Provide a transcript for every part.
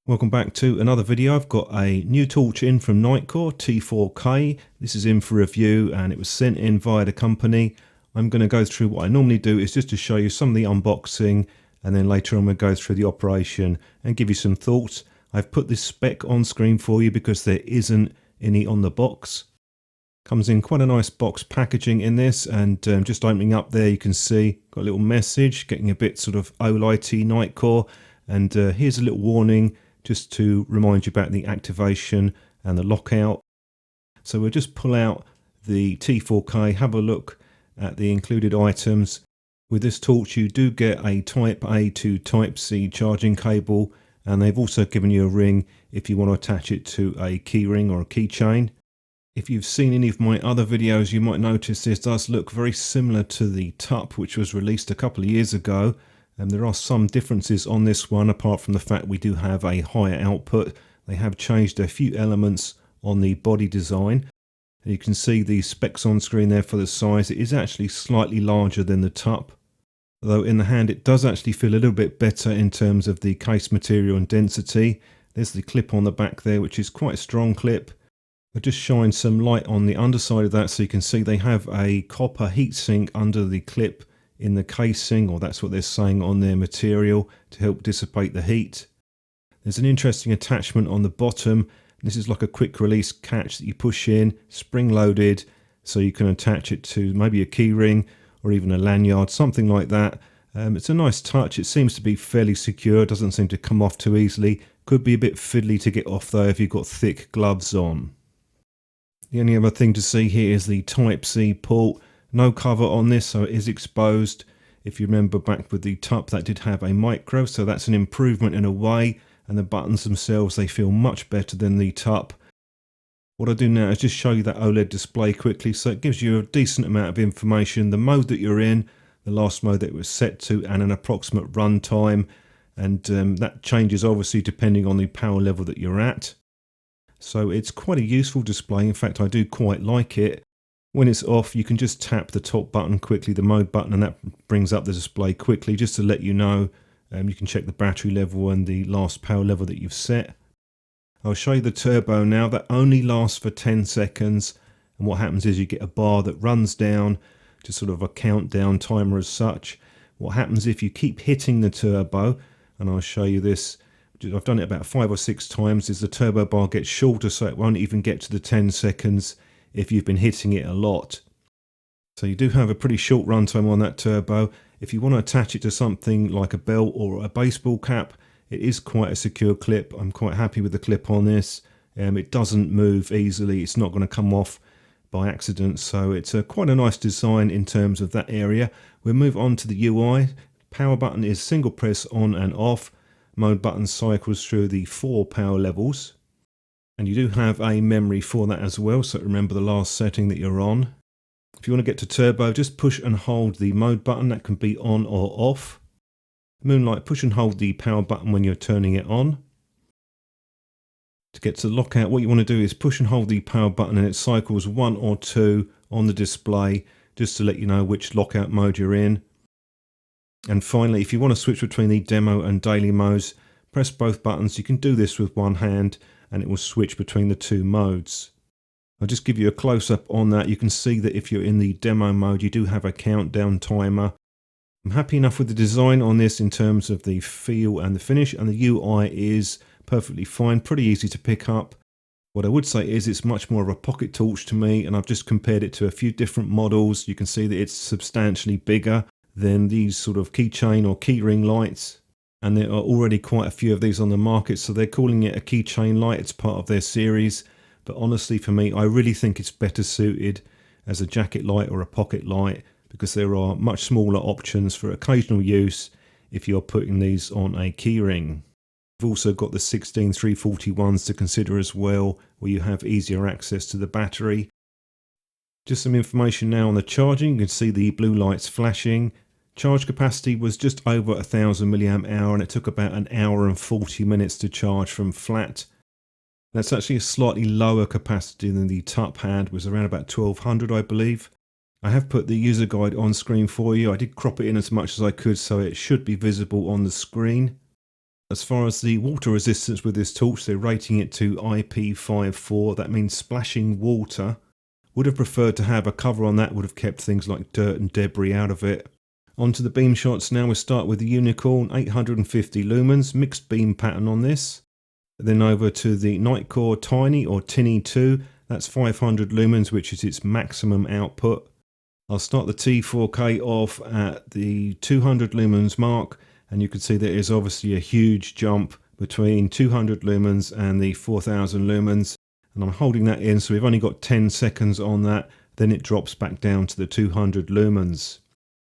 Welcome back to another video. I've got a new torch in from Nitecore T4K. This is in for review and it was sent in via the company. I'm going to go through what I normally do is just to show you some of the unboxing, and then later on we'll go through the operation and give you some thoughts. I've put this spec on screen for you because there isn't any on the box. Comes in quite a nice box packaging in this, and just opening up there you can see got a little message getting a bit sort of OLED Nitecore, and here's a little warning just to remind you about the activation and the lockout. So we'll just pull out the T4K, have a look at the included items. With this torch you do get a Type A to Type C charging cable, and they've also given you a ring if you want to attach it to a key ring or a keychain. If you've seen any of my other videos, you might notice this does look very similar to the TUP, which was released a couple of years ago. There are some differences on this one, apart from the fact we do have a higher output. They have changed a few elements on the body design. You can see the specs on screen there for the size. It is actually slightly larger than the TUP, though in the hand it does actually feel a little bit better in terms of the case material and density. There's the clip on the back there, which is quite a strong clip. I'll just shine some light on the underside of that so you can see they have a copper heatsink under the clip in the casing, or that's what they're saying on their material, to help dissipate the heat. There's an interesting attachment on the bottom. This is like a quick release catch that you push in, spring loaded, so you can attach it to maybe a key ring or even a lanyard, something like that. It's a nice touch. It seems to be fairly secure, doesn't seem to come off too easily. Could be a bit fiddly to get off though if you've got thick gloves on. The only other thing to see here is the Type C port. No cover on this, so it is exposed. If you remember back with the TUP, that did have a micro, so that's an improvement in a way. And the buttons themselves, they feel much better than the TUP. What I do now is just show you that OLED display quickly, so it gives you a decent amount of information. The mode that you're in, the last mode that it was set to, and an approximate runtime. And that changes obviously depending on the power level that you're at. So it's quite a useful display. In fact, I do quite like it. When it's off, you can just tap the top button quickly, the mode button, and that brings up the display quickly just to let you know. You can check the battery level and the last power level that you've set. I'll show you the turbo now. That only lasts for 10 seconds. And what happens is you get a bar that runs down, just sort of a countdown timer as such. What happens if you keep hitting the turbo, and I'll show you this. I've done it about 5 or 6 times, is the turbo bar gets shorter, so it won't even get to the 10 seconds if you've been hitting it a lot. So you do have a pretty short runtime on that turbo. If you want to attach it to something like a belt or a baseball cap, it is quite a secure clip. I'm quite happy with the clip on this. It doesn't move easily. It's not going to come off by accident. So it's quite a nice design in terms of that area. We'll move on to the UI. Power button is single press on and off. Mode button cycles through the 4 power levels. And you do have a memory for that as well, so remember the last setting that you're on. If you want to get to turbo, just push and hold the mode button. That can be on or off. Moonlight, push and hold the power button when you're turning it on. To get to lockout, what you want to do is push and hold the power button, and it cycles 1 or 2 on the display just to let you know which lockout mode you're in. And finally, if you want to switch between the demo and daily modes, press both buttons. You can do this with one hand and it will switch between the 2 modes. I'll just give you a close-up on that. You can see that if you're in the demo mode, you do have a countdown timer. I'm happy enough with the design on this in terms of the feel and the finish, and the UI is perfectly fine, pretty easy to pick up. What I would say is it's much more of a pocket torch to me, and I've just compared it to a few different models. You can see that it's substantially bigger than these sort of keychain or keyring lights. And there are already quite a few of these on the market, so they're calling it a keychain light. It's part of their series. But honestly, for me, I really think it's better suited as a jacket light or a pocket light, because there are much smaller options for occasional use if you're putting these on a keyring. We've also got the 16341s to consider as well, where you have easier access to the battery. Just some information now on the charging. You can see the blue lights flashing. Charge capacity was just over 1000 mAh, and it took about 1 hour and 40 minutes to charge from flat. That's actually a slightly lower capacity than the TUP had, was around about 1200 I believe. I have put the user guide on screen for you. I did crop it in as much as I could so it should be visible on the screen. As far as the water resistance with this torch, they're rating it to IP54. That means splashing water. Would have preferred to have a cover on that, would have kept things like dirt and debris out of it. Onto the beam shots now. We start with the Unicorn 850 lumens, mixed beam pattern on this. Then over to the Nitecore Tiny or Tinny 2, that's 500 lumens, which is its maximum output. I'll start the T4K off at the 200 lumens mark, and you can see there is obviously a huge jump between 200 lumens and the 4000 lumens, and I'm holding that in, so we've only got 10 seconds on that, then it drops back down to the 200 lumens.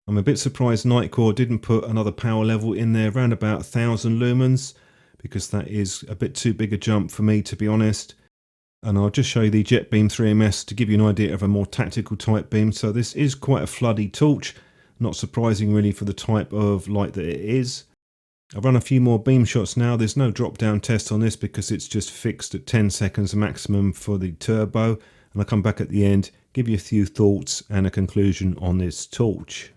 I'm a bit surprised Nitecore didn't put another power level in there around about 1000 lumens, because that is a bit too big a jump for me, to be honest. And I'll just show you the Jet Beam 3MS to give you an idea of a more tactical type beam. So this is quite a floody torch, not surprising really for the type of light that it is. I've run a few more beam shots now. There's no drop down test on this because it's just fixed at 10 seconds maximum for the turbo. And I'll come back at the end, give you a few thoughts and a conclusion on this torch.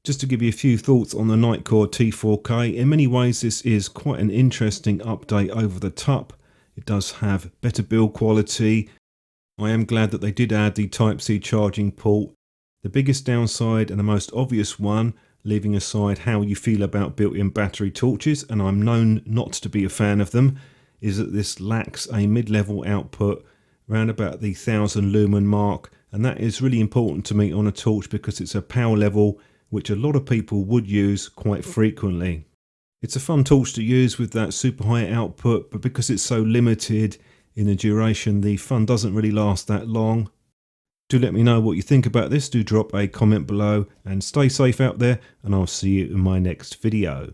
Just to give you a few thoughts on the Nitecore T4K, in many ways this is quite an interesting update over the TUP. It does have better build quality. I am glad that they did add the Type-C charging port. The biggest downside and the most obvious one, leaving aside how you feel about built-in battery torches, and I'm known not to be a fan of them, is that this lacks a mid-level output around about the 1000 lumen mark, and that is really important to me on a torch because it's a power level which a lot of people would use quite frequently. It's a fun torch to use with that super high output, but because it's so limited in the duration, the fun doesn't really last that long. Do let me know what you think about this. Do drop a comment below and stay safe out there, and I'll see you in my next video.